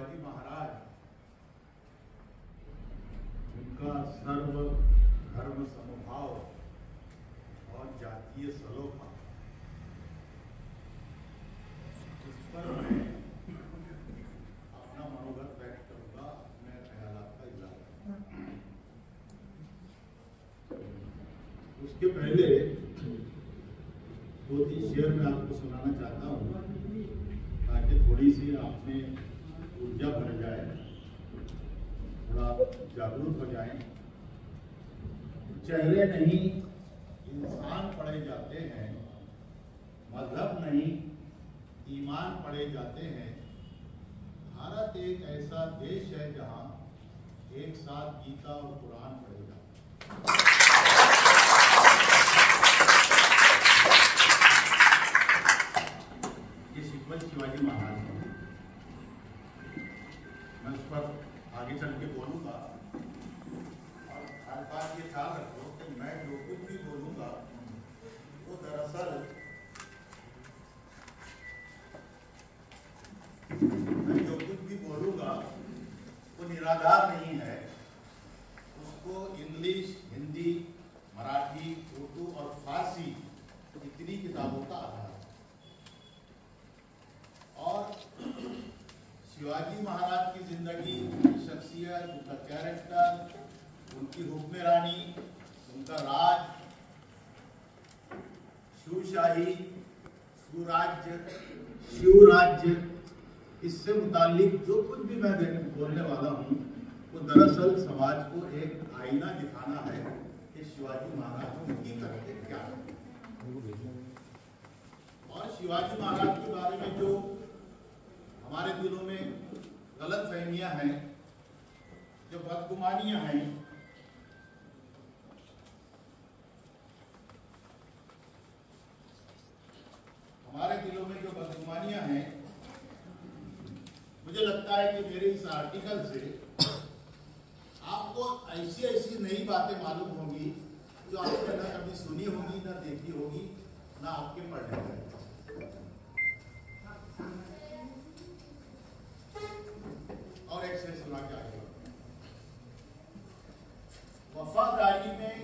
शिवाजी महाराज उनका सर्व धर्म समभाव और जातीय सलोखा, इस पर मैं अपना मनोगत व्यक्त करूंगा, अपने ख्यालात का इजहार करूंगा। उसके पहले 2-3 शेर मैं आपको सुनाना चाहता हूँ ताकि थोड़ी सी आप में ऊर्जा भर जाए, थोड़ा जागरूक हो जाएं। चेहरे नहीं इंसान पढ़े जाते हैं, मजहब नहीं ईमान पढ़े जाते हैं। भारत एक ऐसा देश है जहां एक साथ गीता और कुरान पढ़े जाते हैं। ये शिकवत शिवाजी महाराज है। मैं उस पर आगे चल के बोलूंगा और हर बात ये ख्याल रखो कि मैं जो कुछ भी बोलूंगा वो दरअसल वो निराधार नहीं है। उसको इंग्लिश, हिंदी, मराठी, उर्दू और फारसी इतनी किताबों का आधार है। और शिवाजी महाराज की जिंदगी, उनकी शख्सियत, उनका कैरेक्टर, उनकी हुक्मरानी, उनका राज, शिवशाही, शिवराज्य, इससे मुतालिक जो कुछ भी मैं बोलने वाला हूँ वो दरअसल समाज को एक आईना दिखाना है कि शिवाजी महाराज उनकी करते क्या है। और शिवाजी महाराज के बारे में जो हमारे दिलों में गलत फहमियां हैं, जो बदगुमानियां हैं, मुझे लगता है कि मेरे इस आर्टिकल से आपको ऐसी नई बातें मालूम होंगी जो आपने ना कभी सुनी होगी, ना देखी होगी, ना आपके पढ़ने में। और एक से सुना के आगे, वफादारी में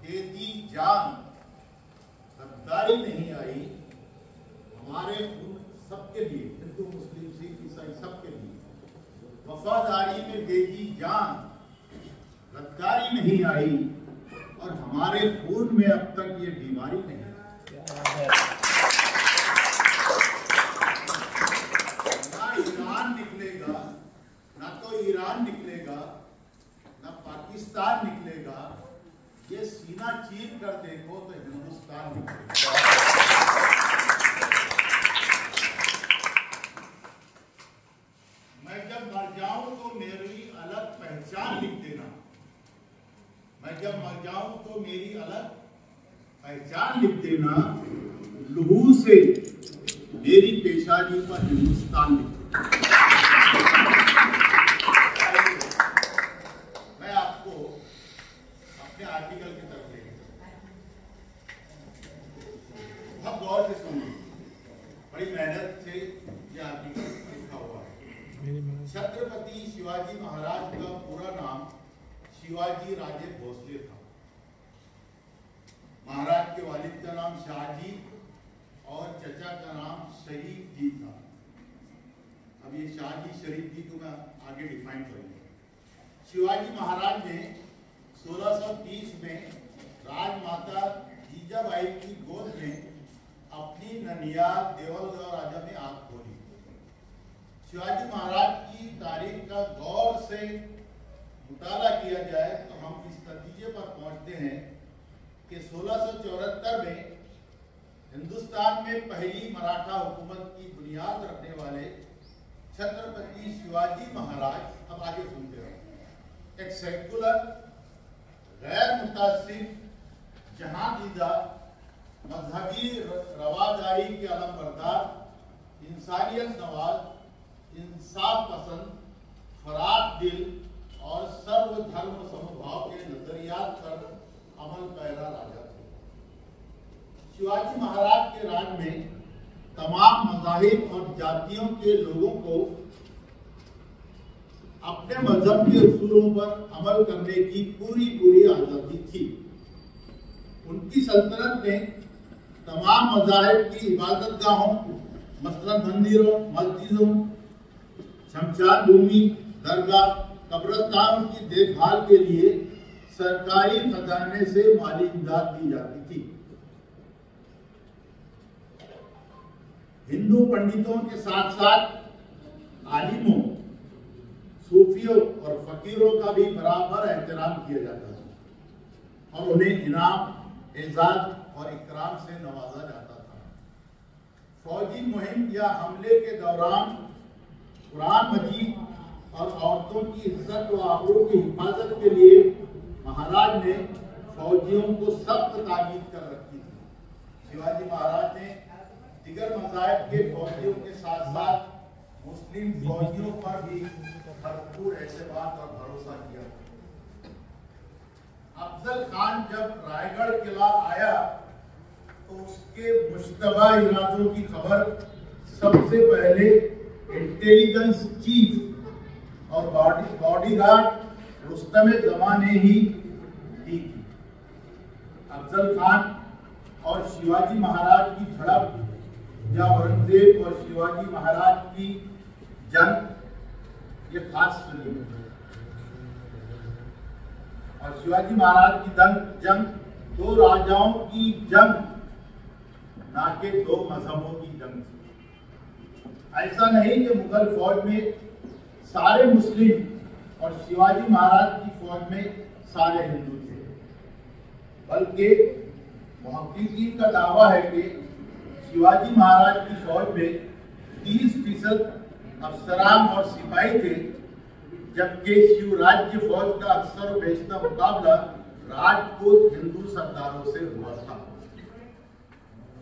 दे दी जान, गद्दारी नहीं आई हमारे उन सबके लिए, हिंदू, मुस्लिम, सिख, ईसाई सबके लिए। वफादारी में दे दी जान, गद्दारी नहीं आई और हमारे खून में अब तक ये बीमारी नहीं आई। ना ईरान निकलेगा, ना तो ईरान निकलेगा, ना पाकिस्तान निकलेगा। ये सीना चीर कर देखो तो हिंदुस्तान निकलेगा। मैं जब मर जाऊं तो मेरी अलग पहचान लिख देना। मैं जब मर जाऊं तो मेरी अलग पहचान लिख देना। लहू से मेरी पेशानी पर हिंदुस्तान लिख देना। मैं आपको अपने आर्टिकल की तरफ लेके बहुत गौर से सुनिए, बड़ी मेहनत से ये आर्टिकल लिखा हुआ है। छत्रपति शिवाजी महाराज का पूरा नाम शिवाजी राजे भोसले था। महाराज के वालिद का नाम शाहजी और चचा का नाम शरीफ जी था। अब ये शाहजी शरीफ जी को मैं आगे डिफाइन करूंगा। शिवाजी महाराज ने 1630 में राजमाता जीजाबाई की गोद में अपनी ननियाल देवलगढ़ राजा में आग खोली। शिवाजी महाराज की तारीख का गौर से मुताला किया जाए तो हम इस नतीजे पर पहुंचते हैं कि 1674 में हिंदुस्तान में पहली मराठा हुकूमत की बुनियाद रखने वाले छत्रपति शिवाजी महाराज, अब आगे सुनते रहो, एक सेकुलर, गैर मुतासिब, जहांदीदा, मजहबी रवादारी के अलमबरदार, इंसानियत नवाज, इंसाफ पसंद, फराद दिल और सर्वधर्म समभाव के नजरियात पर अमल पैरा राजा थे। शिवाजी महाराज के राज में तमाम मज़ाहिब और जातियों के लोगों को अपने मजहब के उसूलों पर अमल करने की पूरी आजादी थी। उनकी सल्तनत में तमाम मज़ाहिब की इबादतगाहों, मसलन मंदिरों, मस्जिदों, शमशान भूमि, दरगाह, कब्रिस्तानों की देखभाल के लिए सरकारी खजाने से माली इमदाद दी जाती थी। हिंदू पंडितों के साथ साथ आलिमों, सूफियों और फकीरों का भी बराबर एहतराम किया जाता था और उन्हें इनाम, एजाज और इकराम से नवाजा जाता था। फौजी मुहिम या हमले के दौरान कुरान मजीद और औरतों की इज्जत व आबरू की हिफाजत के लिए महाराज ने फौजियों को सख्त ताकीद कर रखी थी। शिवाजी महाराज ने दिगर मज़ाहिब के फौजियों के साथ साथ मुस्लिम फौजियों पर भी भरपूर एतमाद और भरोसा किया। अफजल खान जब रायगढ़ किला आया तो उसके मुश्तबा इरादों की खबर सबसे पहले इंटेलिजेंस चीफ और बॉडीगार्ड रुस्तम जमाने ही दी थी। अफजल खान और शिवाजी महाराज की झड़प या औरंगजेब और शिवाजी महाराज की जंग, ये खास फिल्म है। और शिवाजी महाराज की जंग दो राजाओं की जंग, ना कि दो मजहबों की जंग थी। ऐसा नहीं कि मुगल फौज में सारे मुस्लिम और शिवाजी महाराज की फौज में सारे हिंदू थे, बल्कि मुहक्किकीन का दावा है कि शिवाजी महाराज की फौज में 30% अफसरान और सिपाही थे, जबकि शिवराज्य फौज का अक्सर बेशतर मुकाबला राजपूत हिंदू सरदारों से हुआ था।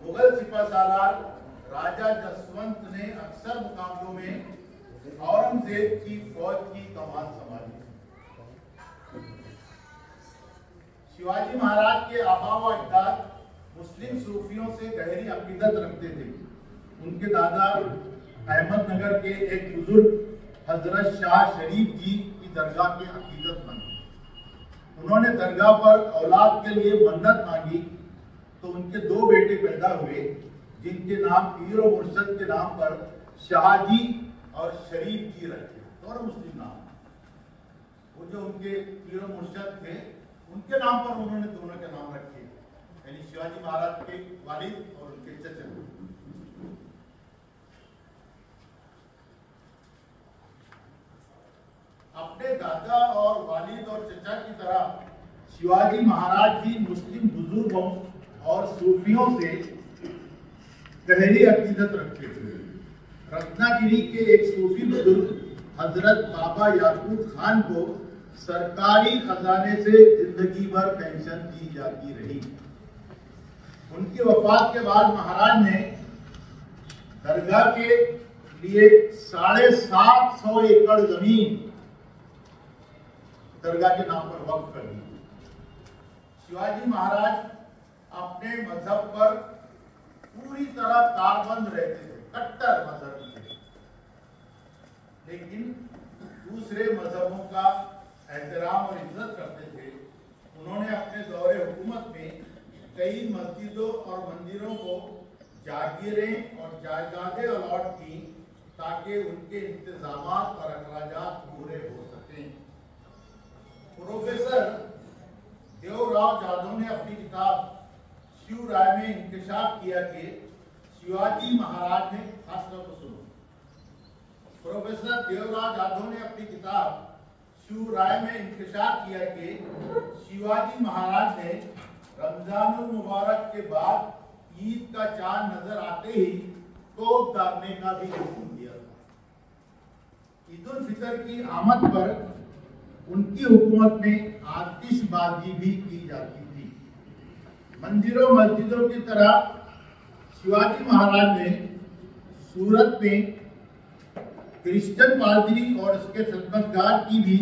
मुगल सिपहसालार राजा जसवंत ने अक्सर मुकाबलों में औरंगजेब की फौज की कमान संभाली। शिवाजी महाराज के आबा व अजदाद मुस्लिम सूफियों से गहरी अकीदत रखते थे। उनके दादा अहमदनगर के एक बुजुर्ग हजरत शाह शरीफ जी की दरगाह के अकीदतमंद थे। उन्होंने दरगाह पर औलाद के लिए मन्नत मांगी तो उनके 2 बेटे पैदा हुए, जिनके नाम पीर और मुर्शद के नाम पर शाहजी और शरीफ जी रखे। दोनों मुस्लिम नाम, वो जो उनके पीर और मुर्शद थे उनके नाम पर उन्होंने दोनों के नाम रखे, यानी शिवाजी महाराज के वालिद और उनके चचा। अपने दादा और वालिद और चचा की तरह शिवाजी महाराज भी मुस्लिम बुजुर्गों और सूफियों से गहरी अकीदत रखते थे। रत्नागिरी के एक सूफी बुजुर्ग हजरत बाबा याकूब खान को सरकारी खजाने से जिंदगी भर पेंशन दी जाती रही। उनकी वफात के बाद महाराज ने दरगाह के लिए 750 एकड़ जमीन दरगाह के नाम पर वक्फ कर दी। शिवाजी महाराज अपने मजहब पर पूरी तरह तारबंद रहते थे, कट्टर मजहबी थे, लेकिन दूसरे मजहबों का एहतराम और इज्जत करते थे। उन्होंने अपने दौरे हुकूमत में कई मस्जिदों और मंदिरों को जागीरें और जायदादें अलॉट की ताकि उनके इंतजामात और अखराजात पूरे हो सकें। प्रोफेसर देवराव जाधव ने अपनी किताब शिव राय में इंकशाफ किया कि शिवाजी महाराज ने, खास तौर पर सुनो, प्रोफेसर देवराव जाधव ने अपनी किताब शिव राय में इंकशाफ किया कि शिवाजी महाराज ने रमजानुल मुबारक के बाद ईद का चांद नजर आते ही तोप दागने का भी हुक्म दिया था। ईद उल फितर की आमद पर उनकी हुकूमत में आतिशबाजी भी की जाती थी। मंदिरों मस्जिदों की तरह शिवाजी महाराज ने सूरत में क्रिश्चियन पादरी और उसके खिदमतगार की भी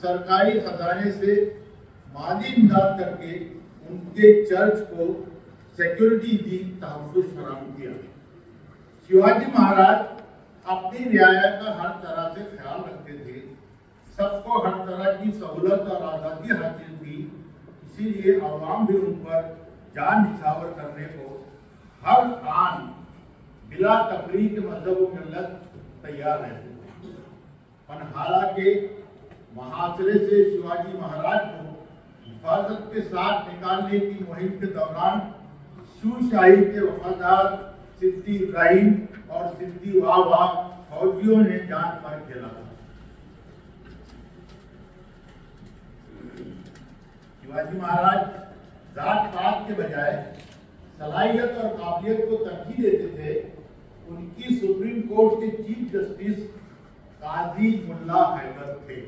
सरकारी खजाने से माली इमदाद करके उनके चर्च को सिक्योरिटी दी, तहफ़्फ़ुज़ फराहम किया। शिवाजी महाराज अपनी रियाया का हर तरह से ख्याल रखते थे। सबको हर तरह की सहूलत और आज़ादी हासिल थी, इसीलिए अवाम भी उन पर जान निछावर करने को हर आन बिला तफरीक मजहब व मिल्लत तैयार रहते थे। पनहारा के मुहासरे से शिवाजी महाराज को हिफाजत के साथ निकालने की मुहिम के दौरान शूशाही के वफादार सिद्दी इब्राहिम और सिद्दी वावा फौजियों ने जान पर खेला था। शिवाजी महाराज जात पात के बजाय सलाहियत और काबिलियत को तरजीह देते थे। उनकी सुप्रीम कोर्ट के चीफ जस्टिस काजी मुल्ला हैदर थे।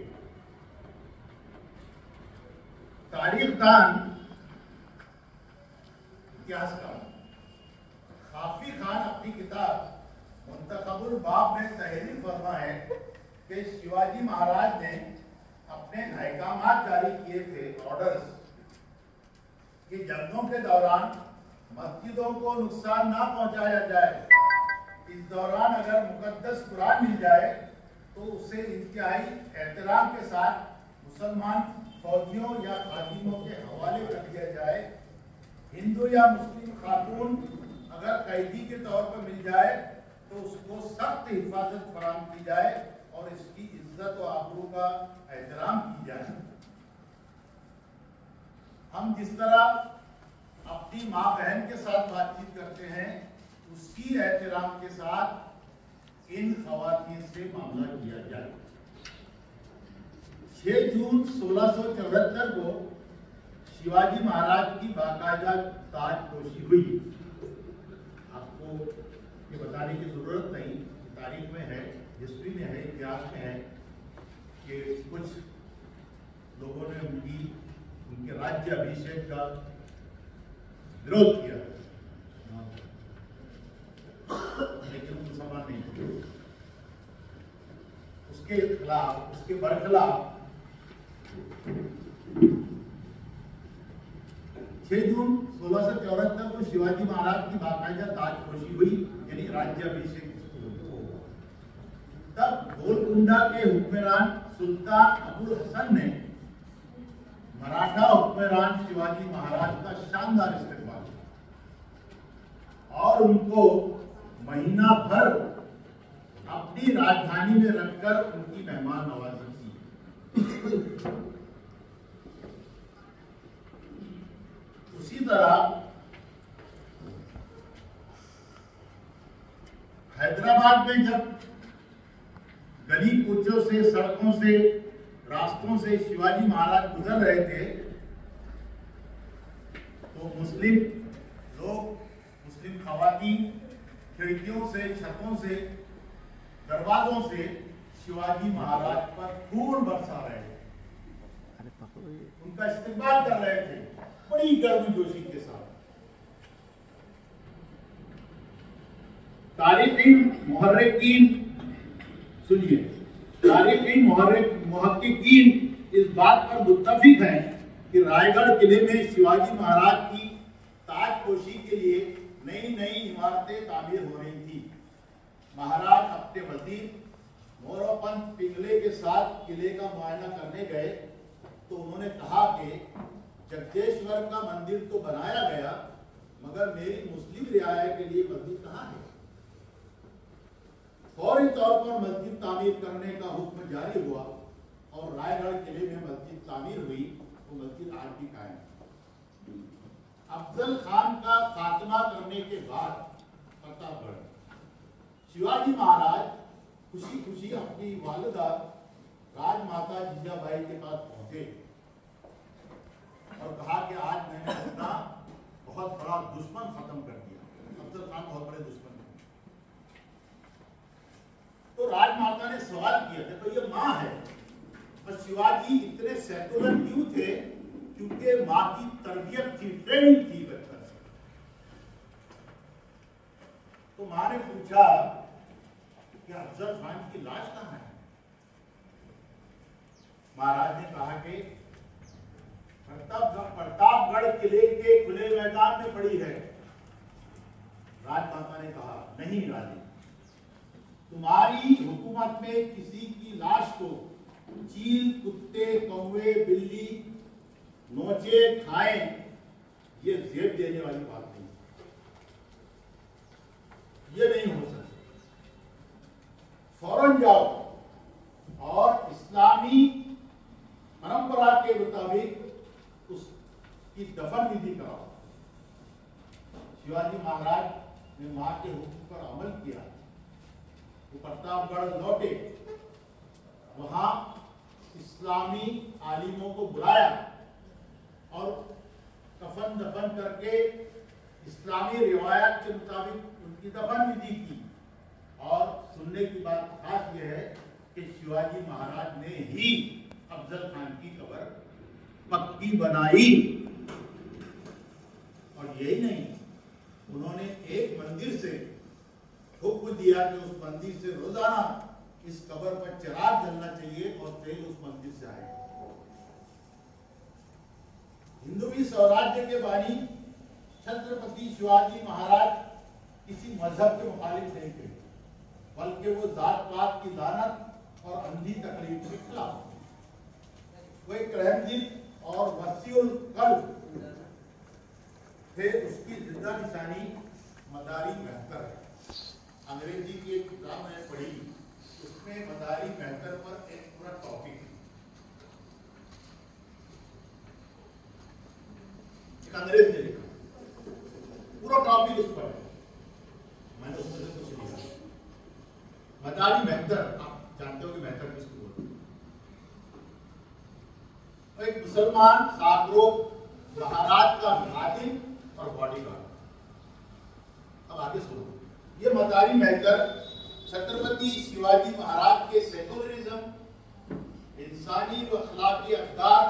तारीखदान इतिहासकार काफी खान अपनी किताब मुंतखबुल बाब में तहरीर फरमा है कि शिवाजी महाराज ने अपने अहकामात जारी किए थे, ऑर्डर्स, कि जंगों के दौरान मस्जिदों को नुकसान ना पहुंचाया जाए। इस दौरान अगर मुकद्दस कुरान मिल जाए तो उसे इंतहाई एहतराम के साथ मुसलमान फौजियों या खादिमों के हवाले कर दिया जाए। हिंदू या मुस्लिम खातून अगर कैदी के तौर पर मिल जाए तो उसको सख्त हिफाजत फराहम की जाए और इसकी इज्जत और आबरू का एहतराम की जाए। हम जिस तरह अपनी माँ बहन के साथ बातचीत करते हैं, उसी एहतराम के साथ इन खवातीन से मामला किया जाए। 6 जून 1674 को शिवाजी महाराज की बाकायदा ताजपोशी हुई। आपको ये बताने की जरूरत नहीं, तारीख में है, हिस्ट्री में है, इतिहास में है कि कुछ लोगों ने उनके राज्य अभिषेक का विरोध किया, लेकिन मुसलमान नहीं थे। उसके खिलाफ, उसके बरखिलाफ 6 जून 1674 को शिवाजी महाराज की बाकायदा ताजपोशी हुई, यानी राज्याभिषेक। तब गोलकुंडा के हुक्मरान सुल्तान अबुल हसन ने मराठा हुक्मरान शिवाजी महाराज का शानदार इस्तेमाल और उनको महीना भर अपनी राजधानी में रखकर उनकी मेहमान नवाजी की। उसी तरह हैदराबाद में जब गली कूचों से, सड़कों से, रास्तों से शिवाजी महाराज गुजर रहे थे तो मुस्लिम लोग, मुस्लिम खवातीन खिड़कियों से, छतों से, दरवाजों से शिवाजी महाराज पर फूल बरसा रहे थे, उनका इस्तेमाल कर रहे थे बड़ी गर्मजोशी के साथ। तारीखीन मुहर्रिकीन, सुनिए, तारीखीन मुहक्किकीन इस बात पर मुत्तफिक हैं कि रायगढ़ किले में शिवाजी महाराज की ताजपोशी के लिए नई नई इमारतें तामीर हो रही थी। महाराज अपने वजीर मोरोपंत पिंगले के साथ किले का मुआयना करने गए तो उन्होंने कहा कि जगदेश्वर का मंदिर तो बनाया गया, मगर मेरी मुस्लिम रियाया के लिए मस्जिद कहाँ है? फौरी तौर पर मस्जिद तामीर करने का हुक्म जारी हुआ और रायगढ़ किले में मस्जिद तामीर हुई, तो मस्जिद आज भी कायम है। अफजल खान का खात्मा करने के बाद प्रतापगढ़ शिवाजी महाराज खुशी खुशी अपनी वालिदा राजमाता जिजाबाई के पास पहुंचे और कहा कि आज मैंने अपना बहुत बड़ा दुश्मन खत्म कर दिया। अफजल खान बहुत बड़े दुश्मन थे। तो राजमाता ने सवाल किया था, तो ये माँ है, और शिवाजी इतने सेकुलर क्यों थे? क्योंकि माँ की तरबियत थी, ट्रेनिंग थी बचपन से। तो माँ ने पूछा कि अफजल खान की लाश कहाँ है? महाराज ने कहा कि प्रतापगढ़ किले के खुले मैदान में पड़ी है। राजमाता ने कहा, नहीं राजे, तुम्हारी हुकूमत में किसी की लाश को चील, कुत्ते, कौवे, बिल्ली नोचे खाएं, ये जेब देने वाली बात नहीं, ये नहीं हो सकता। फौरन जाओ और इस्लामी परंपरा के मुताबिक उसकी दफन विधि कराओ। शिवाजी महाराज ने मां के हुक्म पर अमल किया, वो प्रतापगढ़ लौटे, वहां इस्लामी आलिमों को बुलाया और कफन दफन करके इस्लामी रिवायत के मुताबिक उनकी दफन विधि की। और सुनने की बात खास यह है कि शिवाजी महाराज ने ही अफजल खान की कब्र पक्की बनाई। और यही नहीं, उन्होंने एक मंदिर से हुक्म दिया कि उस मंदिर से रोजाना इस कब्र पर चिराग जलना चाहिए और तेल उस मंदिर से आए। हिंदवी स्वराज्य के बानी छत्रपति शिवाजी महाराज किसी मजहब के मुखालिफ नहीं थे, बल्कि वो जात पात की लानत और अंधी तकलीफ के खिलाफ वो एक रहमदिल और वसीउल कल्ब थे। उसकी जिंदा निशानी मदारी महतर है। अंग्रेजी की एक किताब मैंने पढ़ी, उसमें मदारी महतर पर एक पूरा टॉपिक है, एक अंग्रेज ने लिखा, पूरा टॉपिक उस पर है, मैंने उसमें से कुछ लिखा। मदारी महतर, आप जानते हो कि महतर किसको बोलते हैं? एक मुसलमान सागरों महाराज का खादिम और बॉडीगार्ड। अब आगे सुनो, ये मदारी महतर छत्रपति शिवाजी महाराज के सेकुलरिज्म, इंसानी व अखलाकी अक़दार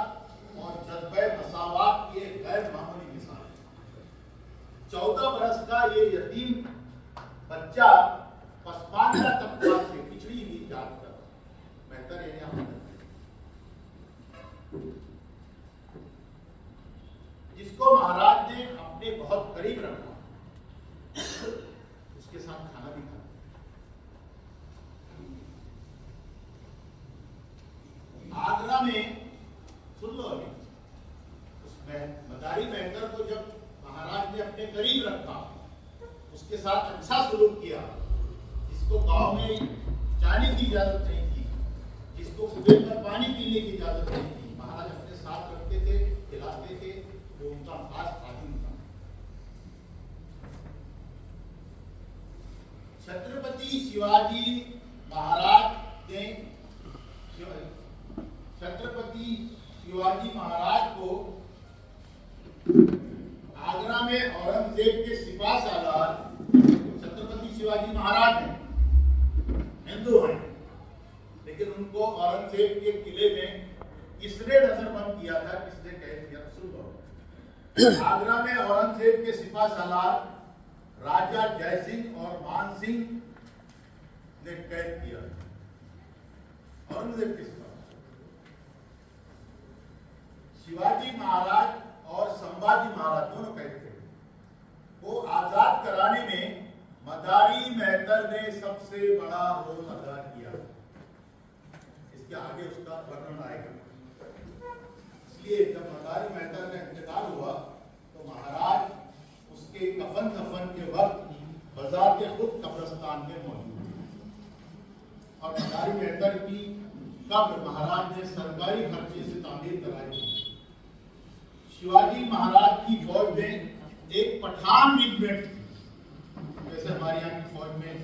और जज्बे मसावात की एक गैर मामूली मिसाल है। 14 बरस का ये यतीम बच्चा पसमानदा तबका से पिछड़ी हुई जात का महतर यानी जिसको महाराज ने अपने बहुत करीब रखा, उसके साथ खाना भी खाया। आगरा में सुन लो अभी, उसमें मदारी महतर को जब महाराज ने अपने करीब रखा, उसके साथ अच्छा सलूक किया, जिसको गांव में जाने की इजाजत नहीं थी, जिसको कुएं पर पानी पीने की इजाजत नहीं थी, महाराज अपने साथ रखते थे, खिलाते थे, वो उनका खास खादिम था। छत्रपति शिवाजी महाराज ने छत्रपति शिवाजी महाराज को आगरा में औरंगजेब के सिपा सालार, छत्रपति शिवाजी महाराज हैं, हिंदू हैं, लेकिन उनको औरंगजेब के किले में किसने नजरबंद किया था, किसने कैद किया? सुन लो, आगरा में औरंगजेब के सिपा सालार राजा जयसिंह और मान सिंह ने कैद किया। औरंगजेब के सिपा शिवाजी महाराज और संभाजी महाराज दोनों कैद थे। वो आजाद कराने में मदारी महतर ने सबसे बड़ा रोल अदा किया। इसके आगे उसका वर्णन आएगा। इसलिए जब मदारी महतर का इंतकाल हुआ तो महाराज उसके कफन दफन के वक्त बाजार के खुद कब्रिस्तान में मौजूद थे और मदारी महतर की कब्र महाराज ने सरकारी खर्चे से तामीर कराई थी। शिवाजी महाराज की फौज में एक पठान रेजिमेंट थी, जैसे हमारे यहाँ की फौज में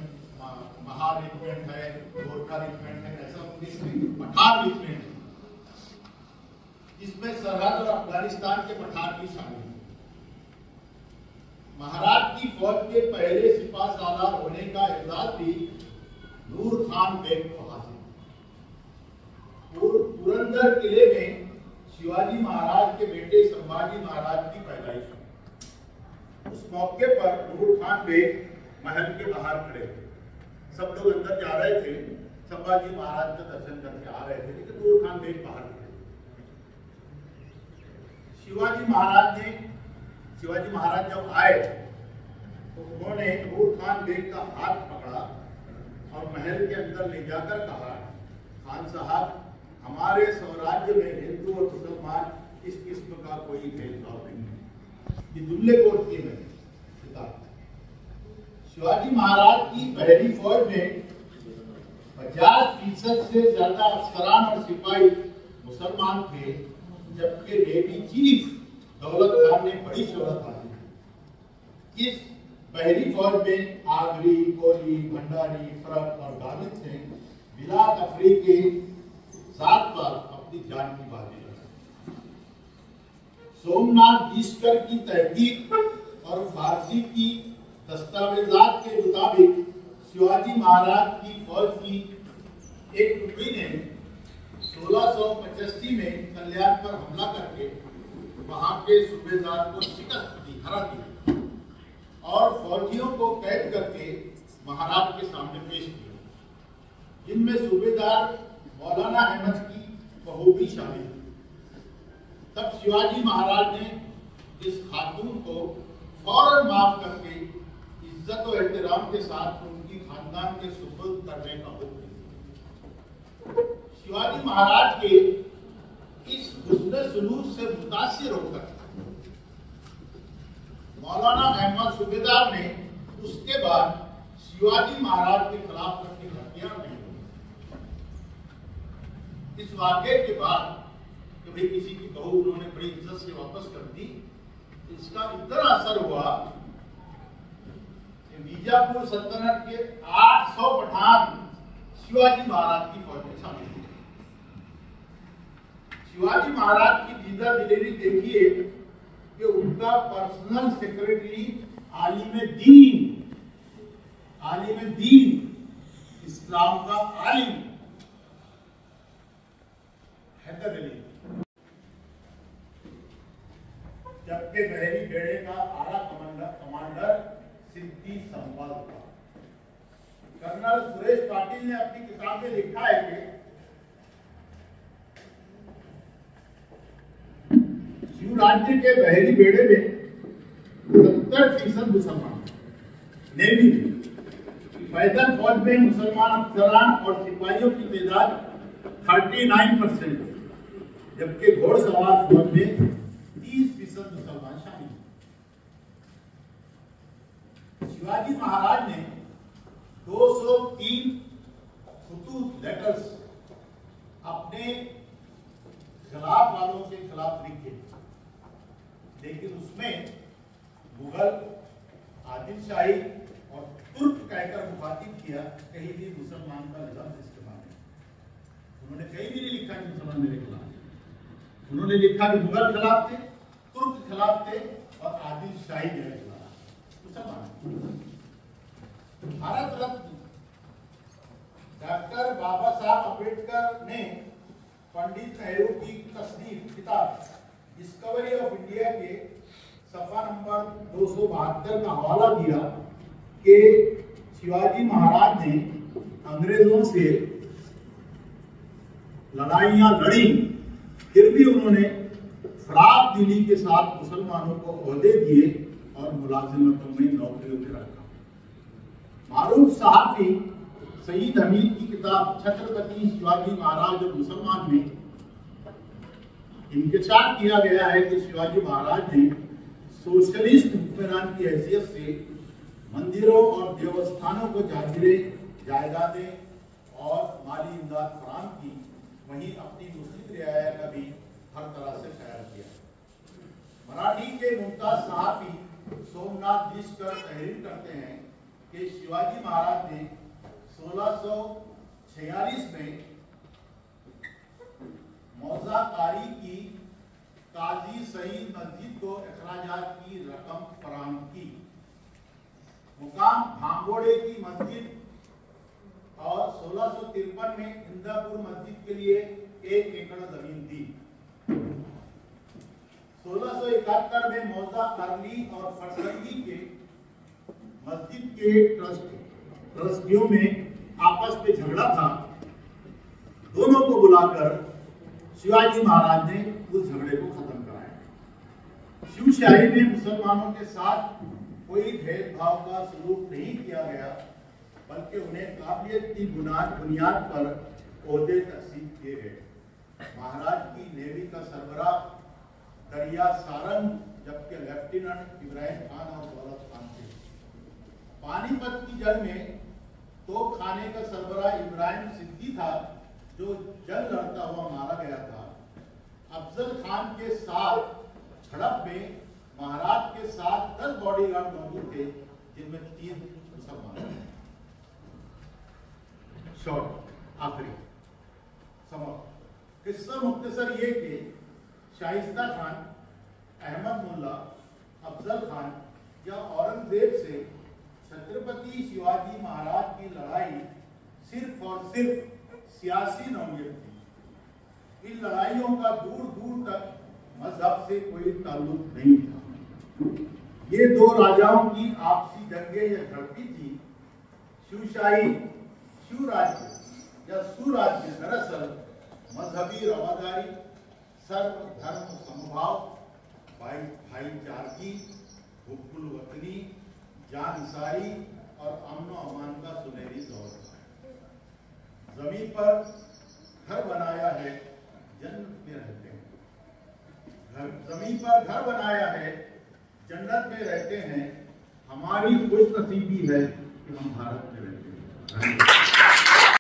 महार रेजिमेंट है, गोरखा रेजिमेंट है, ऐसा उनके पठान रेजिमेंट है, जिसमें सरहद और अफगानिस्तान के पठान भी शामिल हैं। महाराज की फौज के पहले सिपा सालार होने का एजाज भी नूर खान बेग को हासिल। पुरंदर किले में शिवाजी महाराज के बेटे संभाजी महाराज की पैदाइश हुई। उस मौके पर नूर खान बेग महल के बाहर खड़े थे। सब लोग अंदर जा रहे थे, संभाजी महाराज का दर्शन करके आ रहे थे, लेकिन नूर खान बेग बाहर खड़े थे। शिवाजी महाराज जब आए तो उन्होंने नूर खान बेग का हाथ पकड़ा और महल के अंदर ले जाकर कहा, खान साहब हमारे स्वराज्य में हिंदू और मुसलमान इस किस्म का कोई भेदभाव नहीं है। ये दुल्ले कोट की है किताब। शिवाजी महाराज की पहली फौज में 50% से ज्यादा अफसरान और सिपाही मुसलमान थे, जबकि नेवी चीफ दौलत खान ने बड़ी शोहरत हासिल की। इस पहली फौज में आगरी, कोली, भंडारी, फरक और गालिब ने बिला तफरीक के 7 बार अपनी जान की बाजी लड़ी। सोमनाथ ईश्वर की तहकीक और फारसी की दस्तावेजात के मुताबिक शिवाजी महाराज की फौज की एक टुकड़ी ने 1685 में कल्याण पर हमला करके वहां के सूबेदार को शिकस्त दी, हरा दिया और फौजियों को कैद करके महाराज के सामने पेश किया, जिनमें सूबेदार मौलाना अहमद की बहू भी शामिल थी। तब शिवाजी महाराज ने इस खातून को फौरन माफ करके इज्जत और एहतराम के साथ उनकी खानदान के सुपुर्द करने का हुक्म दिया। शिवाजी महाराज के इस हुस्न सुलूक से मुतासिर होकर मौलाना अहमद सूबेदार ने उसके बाद शिवाजी महाराज के खिलाफ अपनी हथियार नहीं ली। इस वाक़े के बाद कि भाई किसी की बहू उन्होंने बड़ी इज्जत से वापस कर दी, इसका इतना असर हुआ कि बीजापुर सल्तनत के 800 पठान शिवाजी महाराज की फौज में शामिल हुए। शिवाजी महाराज की दीदा दिलेरी देखिए कि उनका पर्सनल सेक्रेटरी आलिम दीन, इस्लाम का आलिम हैदर अली, जबकि बहरी बेड़े का आला कमांडर सिद्दी संवाल था। कर्नल सुरेश पाटिल ने अपनी किताब में लिखा है कि शिव राज्य के बहरी बेड़े में 70% मुसलमान, नेवी में, पैदल फौज में मुसलमान अफसरान और सिपाहियों की तादाद 39%, जबकि घोड़सवार फौज में 30% मुसलमान शामिल। शिवाजी महाराज ने 203 खतूत लेटर्स अपने खिलाफ वालों के खिलाफ लिखे, लेकिन उसमें मुगल, आदिल शाही और तुर्क कहकर मुखातिब किया, कहीं भी मुसलमान का लफ्ज इस्तेमाल नहीं। उन्होंने कहीं भी नहीं लिखा कि मुसलमान मेरे खिलाफ। उन्होंने लिखा कि मुगल खिलाफ थे, तुर्क खिलाफ थे और आदिल शाही मेरे खिलाफ। मुसलमान भारत रत्न डॉक्टर बाबा साहब अम्बेडकर ने पंडित नेहरू की तस्नीफ किताब डिस्कवरी ऑफ इंडिया के सफा नंबर 272 का हवाला दिया कि शिवाजी महाराज ने अंग्रेजों से लड़ाइयां लड़ी, फिर भी उन्होंने फराग दिली के साथ मुसलमानों को ओहदे दिए और मुलाजिमतों में नौकरियों में रखा। मारूफ सहाफी सईद हमीद की किताब छत्रपति शिवाजी महाराज और मुसलमान में इंकशाफ किया गया है कि शिवाजी महाराज ने सोशलिस्ट हुक्मरान की हैसियत से मंदिरों और देवस्थानों को जायदादें और माली इमदाद फराहम की, वहीं अपनी मुस्लिम रियाया का भी हर तरह से ख्याल किया। मराठी के मुमताज सहाफी सोमनाथ ईश्वर तहरीर करते हैं कि शिवाजी महाराज ने 1646 में मौजाकारी की काजी सईद मस्जिद को अखराजात की रकम फराहम की। मुकाम भांगोड़े की मस्जिद और 1653 में इंदापुर मस्जिद के लिए 1 एकड़ जमीन दी। 1671 में मौजा करली और फरसंगी के मस्जिद के ट्रस्टियों में आपस में झगड़ा था। दोनों को बुलाकर शिवाजी महाराज ने उस झगड़े को खत्म कराया। शिवशाही में मुसलमानों के साथ कोई भेदभाव का सलूक नहीं किया गया, बल्कि उन्हें काबिलियत की बुनियाद पर ओहदे तकसीम किए गए। महाराज की नेवी का सरबराह दरिया सारंग, जबकि लेफ्टिनेंट इब्राहिम खान और दौलत खान थे। पानीपत की जंग में तोप खाने का सरबराह इब्राहिम सिद्दी था, जो जंग लड़ता हुआ मारा गया था। अफजल खान के साथ झड़प में महाराज के साथ 10 बॉडीगार्ड मौजूद थे, जिनमें 3 सब मारे गए। शॉर्ट आखिरी समाप्त। किस्सा मुख्तसर ये कि शाइस्ता खान, अहमद मुल्ला, अफजल खान या औरंगजेब से छत्रपति शिवाजी महाराज की लड़ाई सिर्फ और सिर्फ सियासी नौयत थी। इन लड़ाइयों का दूर दूर तक मजहब से कोई ताल्लुक नहीं था। ये दो राजाओं की आपसी जंगें या झड़पी थी। शिवशाही, शिवराज्य या सुराज्य दरअसल मजहबी रवादारी, सर्वधर्म समभाव, भाईचारगी, हुब्बुल वतनी, जानसारी और अमन व अमान का सुनहरी दौर था। जमीन पर घर बनाया है, जन्नत में रहते हैं। जमीन पर घर बनाया है, जन्नत में रहते हैं। हमारी खुशनसीबी है कि हम भारत में रहते हैं।